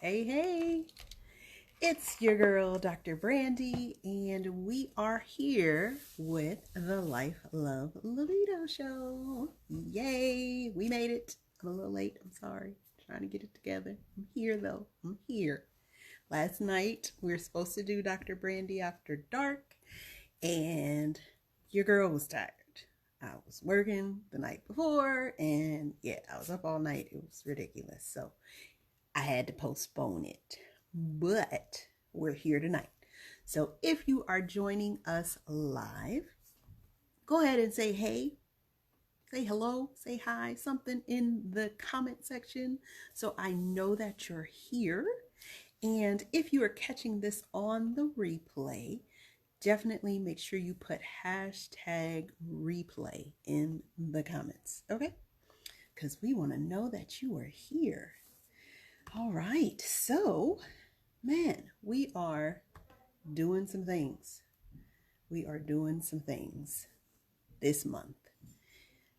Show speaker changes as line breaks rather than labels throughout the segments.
Hey, hey, it's your girl, Dr. Brandye, and we are here with the Life, Love, Libido show. Yay, we made it. I'm a little late, I'm sorry. Trying to get it together. I'm here though, I'm here. Last night, we were supposed to do Dr. Brandye After Dark, and your girl was tired. I was working the night before, and yeah, I was up all night. It was ridiculous. So I had to postpone it, but we're here tonight. So if you are joining us live, go ahead and say hey, say hello, say hi, something in the comment section so I know that you're here. And if you are catching this on the replay, definitely make sure you put hashtag replay in the comments, okay? Because we want to know that you are here. All right, so man, we are doing some things. We are doing some things this month.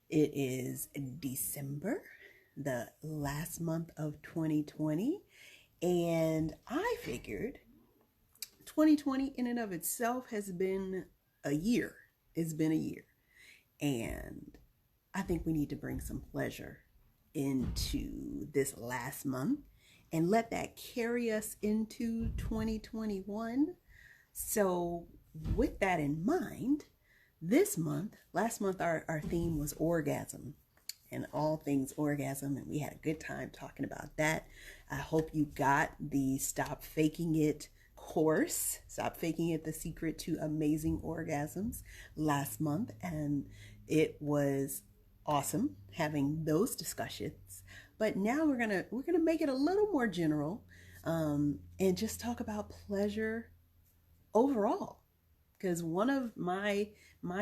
It is December, the last month of 2020, and I figured 2020 in and of itself has been a year. It's been a year. And I think we need to bring some pleasure into this last month and let that carry us into 2021. So, with that in mind, last month, our theme was orgasm and all things orgasm, and we had a good time talking about that. I hope you got the Stop Faking It course, Stop Faking It, the secret to amazing orgasms, last month, and it was awesome having those discussions. But now we're gonna make it a little more general, and just talk about pleasure overall, because one of my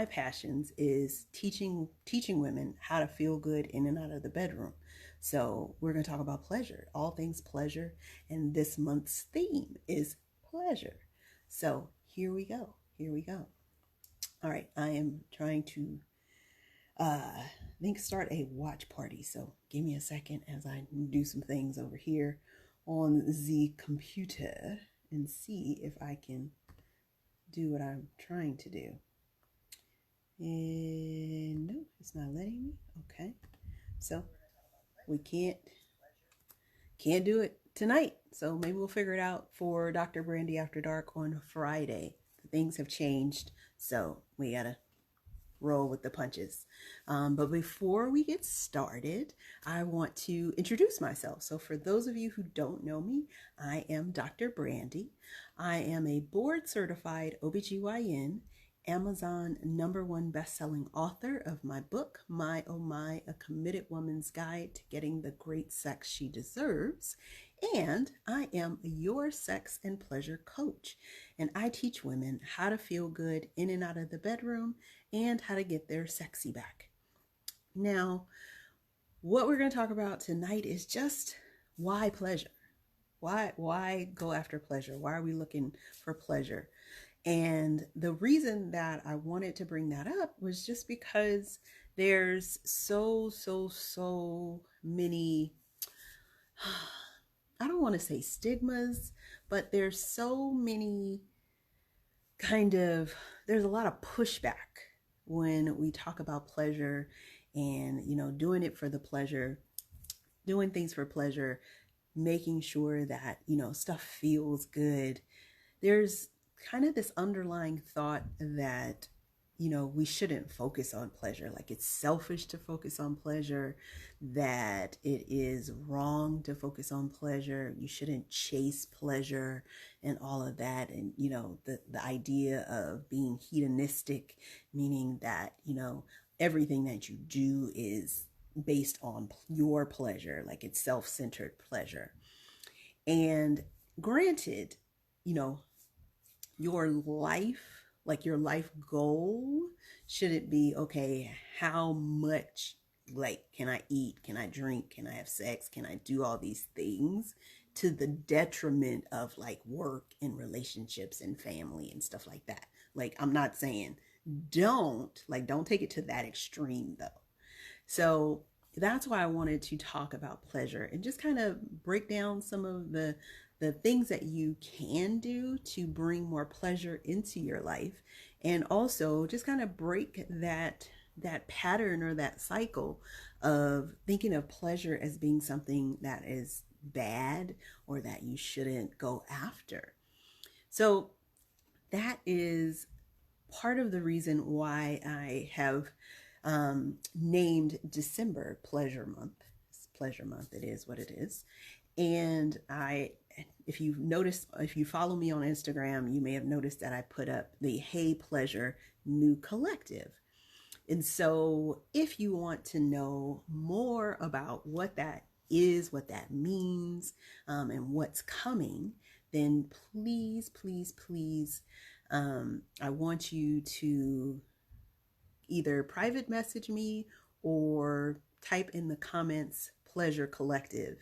passions is teaching women how to feel good in and out of the bedroom. So we're going to talk about pleasure, all things pleasure, and this month's theme is pleasure. So here we go. All right, I am trying to start a watch party, so give me a second as I do some things over here on the computer and see if I can do what I'm trying to do. And no, it's not letting me. Okay. So we can't do it tonight. So maybe we'll figure it out for Dr. Brandye After Dark on Friday. Things have changed, so we gotta roll with the punches. But before we get started, I want to introduce myself. So for those of you who don't know me, I am Dr. Brandye. I am a board certified OBGYN, Amazon #1 best-selling author of my book, My Oh My, A Committed Woman's Guide to Getting the Great Sex She Deserves. And I am your sex and pleasure coach. And I teach women how to feel good in and out of the bedroom and how to get their sexy back. Now, what we're going to talk about tonight is just why pleasure? Why go after pleasure? Why are we looking for pleasure? And the reason that I wanted to bring that up was just because there's so many, I don't want to say stigmas, but there's so many there's a lot of pushback when we talk about pleasure and, doing it for the pleasure, doing things for pleasure, making sure that, stuff feels good. There's kind of this underlying thought that, we shouldn't focus on pleasure. Like it's selfish to focus on pleasure, that it is wrong to focus on pleasure. You shouldn't chase pleasure and all of that. And, the idea of being hedonistic, meaning that, everything that you do is based on your pleasure, like it's self-centered pleasure. And granted, you know, your life, like your life goal, should it be, okay, how much, like, can I eat? Can I drink? Can I have sex? Can I do all these things to the detriment of like work and relationships and family and stuff like that? Like, I'm not saying don't take it to that extreme though. So that's why I wanted to talk about pleasure and just kind of break down some of the things that you can do to bring more pleasure into your life, and also just kind of break that pattern or that cycle of thinking of pleasure as being something that is bad or that you shouldn't go after. So that is part of the reason why I have named December Pleasure Month. It's Pleasure Month, it is what it is. And if you've noticed, if you follow me on Instagram, you may have noticed that I put up the Hey Pleasure New Collective. And so if you want to know more about what that is, what that means, and what's coming, then please, please, please, I want you to either private message me or type in the comments Pleasure Collective,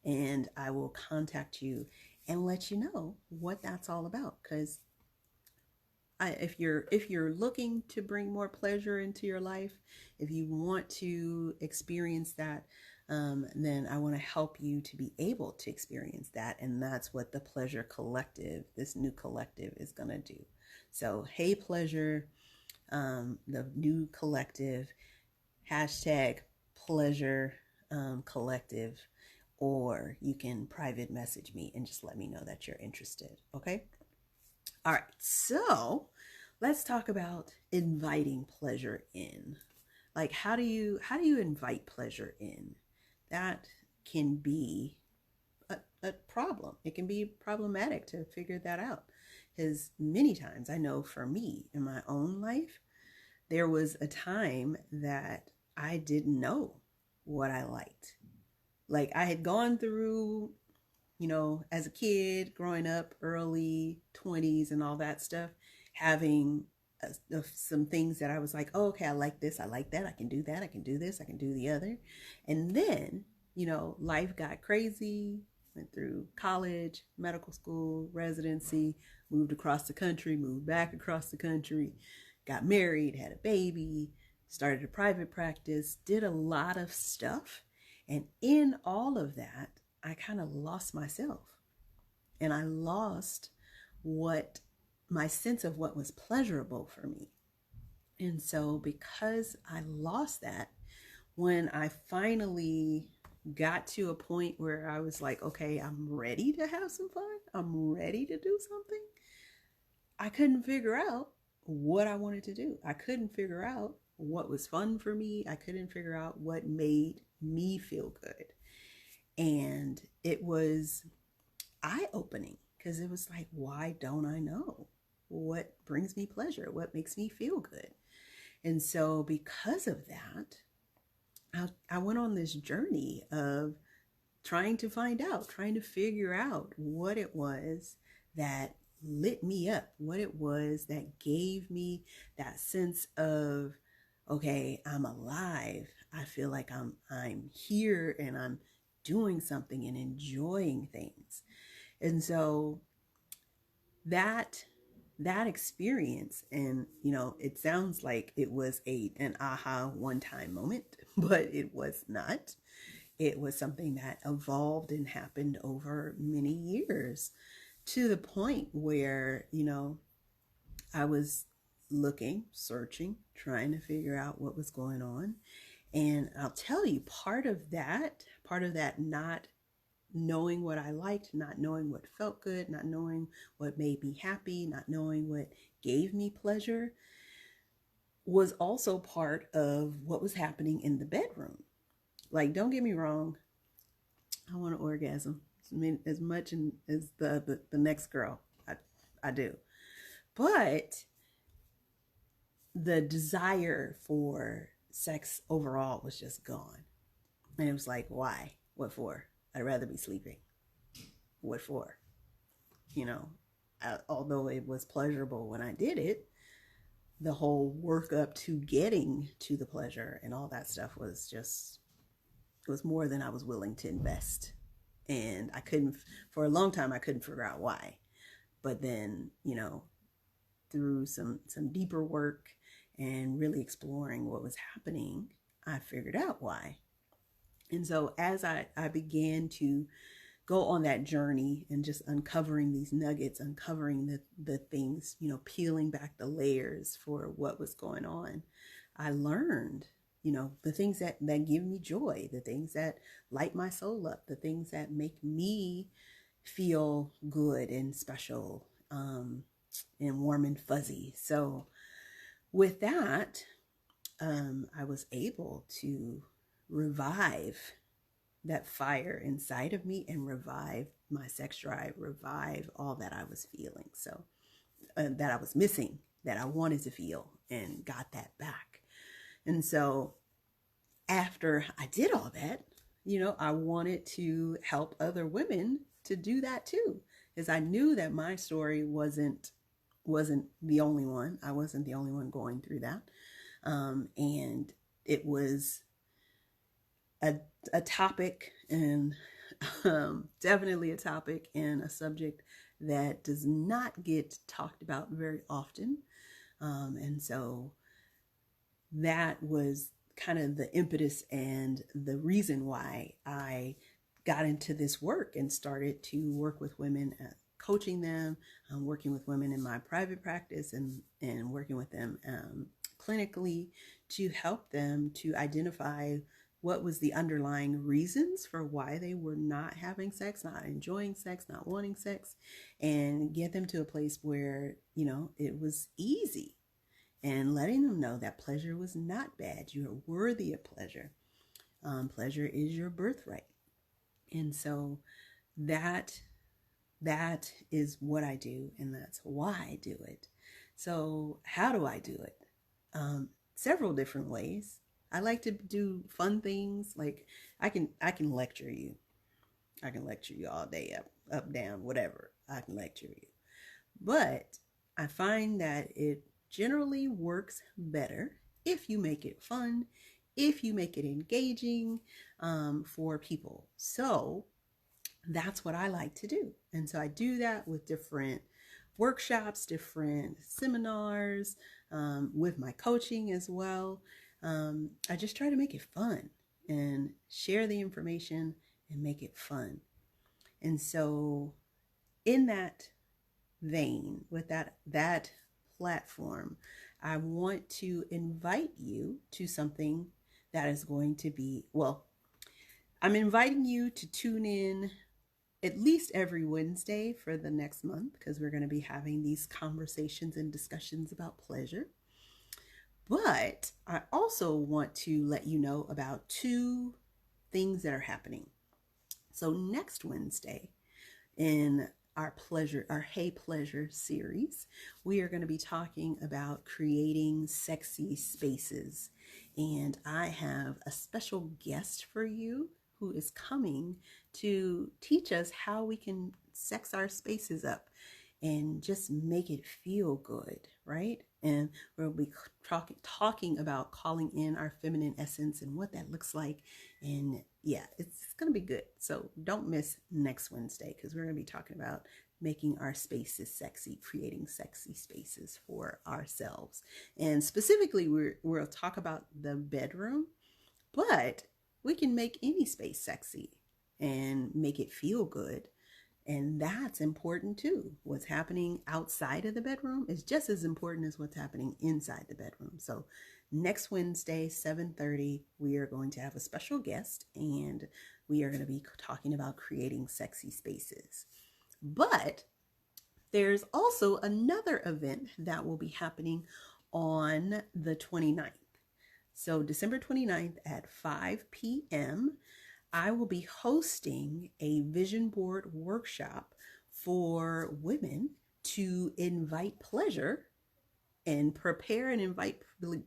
and I will contact you and let you know what that's all about. Because if you're looking to bring more pleasure into your life, if you want to experience that, then I want to help you to be able to experience that. And that's what the Pleasure Collective, this new collective, is going to do. So, Hey Pleasure, the new collective, hashtag Pleasure Collective, or you can private message me and just let me know that you're interested. Okay. All right. So let's talk about inviting pleasure in. Like, how do you invite pleasure in? That can be a problem. It can be problematic to figure that out. Because many times, I know for me in my own life, there was a time that I didn't know what I liked. Like, I had gone through, as a kid, growing up, early 20s and all that stuff, having some things that I was like, oh, okay, I like this, I like that, I can do that, I can do this, I can do the other. And then, life got crazy, went through college, medical school, residency, moved across the country, moved back across the country, got married, had a baby, started a private practice, did a lot of stuff. And in all of that, I kind of lost myself. And I lost my sense of what was pleasurable for me. And so because I lost that, when I finally got to a point where I was like, okay, I'm ready to have some fun, I'm ready to do something, I couldn't figure out what I wanted to do. I couldn't figure out what was fun for me. I couldn't figure out what made me feel good. And it was eye-opening because it was like, why don't I know what brings me pleasure? What makes me feel good? And so because of that, I went on this journey of trying to find out, trying to figure out what it was that lit me up, what it was that gave me that sense of, okay, I'm alive. I feel like I'm here and I'm doing something and enjoying things. And so that experience, and it sounds like it was an aha one-time moment, but it was not. It was something that evolved and happened over many years, to the point where I was looking, searching, trying to figure out what was going on. And I'll tell you, part of that not knowing what I liked, not knowing what felt good, not knowing what made me happy, not knowing what gave me pleasure, was also part of what was happening in the bedroom. Like, don't get me wrong, I want to orgasm as much as the next girl. I do. But the desire for sex overall was just gone. And it was like, why? What for? I'd rather be sleeping. What for? Although it was pleasurable when I did it, the whole work up to getting to the pleasure and all that stuff was more than I was willing to invest. And for a long time, I couldn't figure out why. But then, through some deeper work and really exploring what was happening, I figured out why. And so as I began to go on that journey and just uncovering these nuggets, uncovering the things, peeling back the layers for what was going on, I learned, the things that give me joy, the things that light my soul up, the things that make me feel good and special, and warm and fuzzy. So with that, I was able to revive that fire inside of me and revive my sex drive, revive all that I was feeling. So that I was missing, that I wanted to feel, and got that back. And so after I did all that, I wanted to help other women to do that too, because I knew that my story wasn't the only one. I wasn't the only one going through that. And it was a topic, and definitely a topic and a subject that does not get talked about very often. And so that was kind of the impetus and the reason why I got into this work and started to work with women, coaching them, working with women in my private practice, and working with them clinically to help them to identify what was the underlying reasons for why they were not having sex, not enjoying sex, not wanting sex, and get them to a place where, it was easy, and letting them know that pleasure was not bad. You're worthy of pleasure. Pleasure is your birthright. And so that is what I do, and that's why I do it. So how do I do it? Several different ways. I like to do fun things. Like I can lecture you. I can lecture you all day, up, down, whatever. I can lecture you. But I find that it generally works better if you make it fun, if you make it engaging, for people. So that's what I like to do. And so I do that with different workshops, different seminars, with my coaching as well. I just try to make it fun and share the information and make it fun. And so in that vein, with that platform, I want to invite you to something that is going to be, well, I'm inviting you to tune in at least every Wednesday for the next month, because we're going to be having these conversations and discussions about pleasure. But I also want to let you know about two things that are happening. So next Wednesday, in our Hey Pleasure series, we are going to be talking about creating sexy spaces. And I have a special guest for you who is coming to teach us how we can sex our spaces up and just make it feel good, right? And we'll be talking about calling in our feminine essence and what that looks like. And yeah, it's going to be good. So don't miss next Wednesday, because we're going to be talking about making our spaces sexy, creating sexy spaces for ourselves. And specifically, we'll talk about the bedroom, but we can make any space sexy and make it feel good. And that's important too. What's happening outside of the bedroom is just as important as what's happening inside the bedroom. So next Wednesday, 7:30, we are going to have a special guest, and we are going to be talking about creating sexy spaces. But there's also another event that will be happening on the 29th. So December 29th at 5 p.m., I will be hosting a vision board workshop for women to invite pleasure and prepare and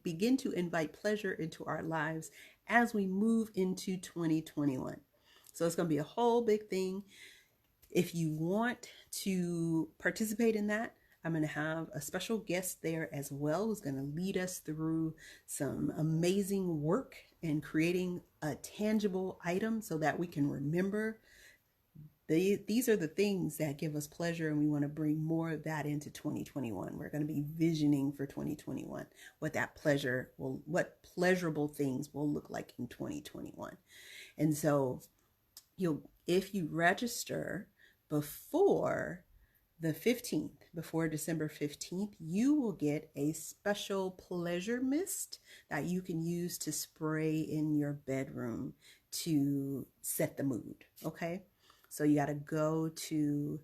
begin to invite pleasure into our lives as we move into 2021. So it's going to be a whole big thing. If you want to participate in that, I'm going to have a special guest there as well, who's going to lead us through some amazing work in creating a tangible item so that we can remember these are the things that give us pleasure, and we want to bring more of that into 2021. We're going to be visioning for 2021 what pleasurable things will look like in 2021. And so if you register before the 15th, before December 15th, you will get a special pleasure mist that you can use to spray in your bedroom to set the mood. Okay. So you got to go to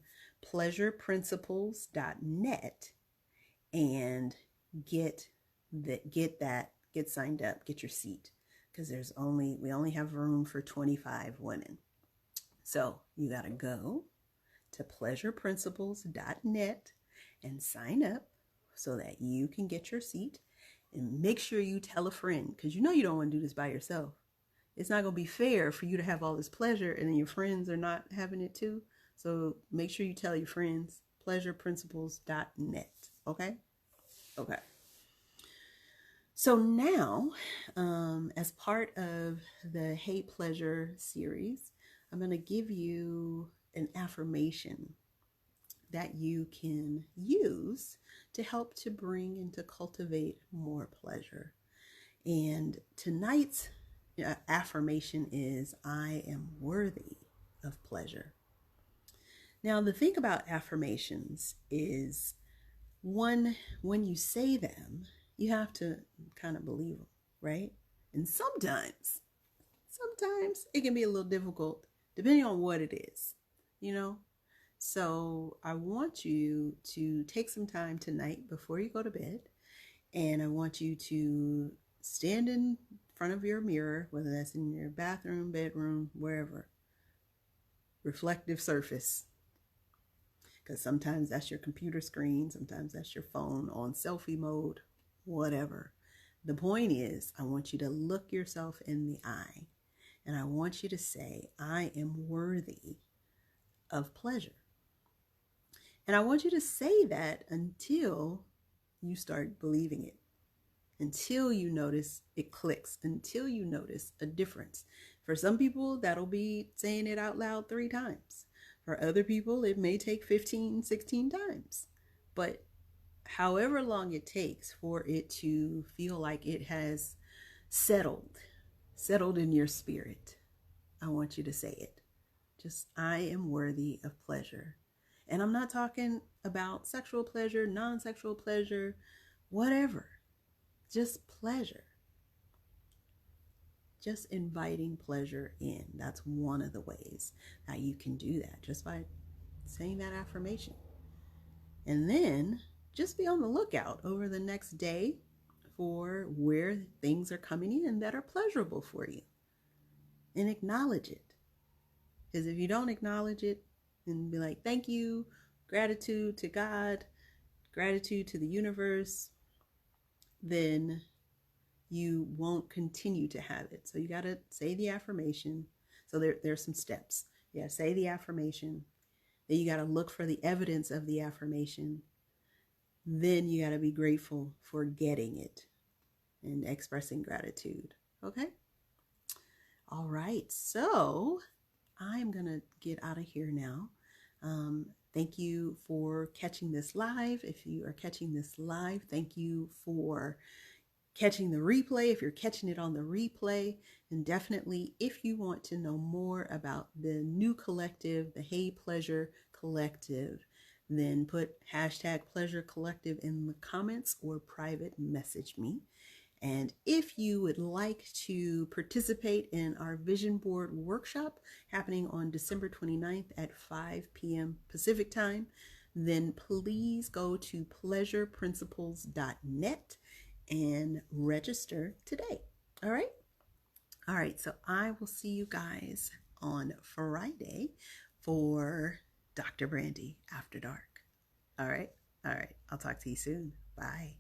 pleasureprinciples.net and get signed up, get your seat, because we only have room for 25 women. So you got to go to pleasureprinciples.net and sign up so that you can get your seat, and make sure you tell a friend, because you don't want to do this by yourself. It's not going to be fair for you to have all this pleasure and then your friends are not having it too. So make sure you tell your friends. Pleasureprinciples.net. Okay. So now, as part of the Hate Pleasure series, I'm going to give you an affirmation that you can use to help to bring and to cultivate more pleasure. And tonight's affirmation is, I am worthy of pleasure. Now, the thing about affirmations is, one, when you say them, you have to kind of believe them, right? And sometimes it can be a little difficult depending on what it is, So I want you to take some time tonight before you go to bed, and I want you to stand in front of your mirror, whether that's in your bathroom, bedroom, wherever, reflective surface, because sometimes that's your computer screen, sometimes that's your phone on selfie mode, whatever. The point is, I want you to look yourself in the eye, and I want you to say, I am worthy of pleasure. And I want you to say that until you start believing it, until you notice it clicks, until you notice a difference. For some people, that'll be saying it out loud 3 times. For other people, it may take 15, 16 times. But however long it takes for it to feel like it has settled in your spirit, I want you to say it. Just, I am worthy of pleasure. And I'm not talking about sexual pleasure, non-sexual pleasure, whatever. Just pleasure. Just inviting pleasure in. That's one of the ways that you can do that, just by saying that affirmation. And then just be on the lookout over the next day for where things are coming in that are pleasurable for you. And acknowledge it. Because if you don't acknowledge it and be like, thank you, gratitude to God, gratitude to the universe, then you won't continue to have it. So you got to say the affirmation. So there's some steps. You got to say the affirmation. Then you got to look for the evidence of the affirmation. Then you got to be grateful for getting it and expressing gratitude. Okay? All right. So I'm going to get out of here now. Thank you for catching this live. If you are catching this live, thank you for catching the replay. If you're catching it on the replay, and definitely if you want to know more about the new collective, the Hey Pleasure Collective, then put #Pleasure Collective in the comments or private message me. And if you would like to participate in our vision board workshop happening on December 29th at 5 p.m. Pacific time, then please go to pleasureprinciples.net and register today. All right. So I will see you guys on Friday for Dr. Brandye After Dark. All right. I'll talk to you soon. Bye.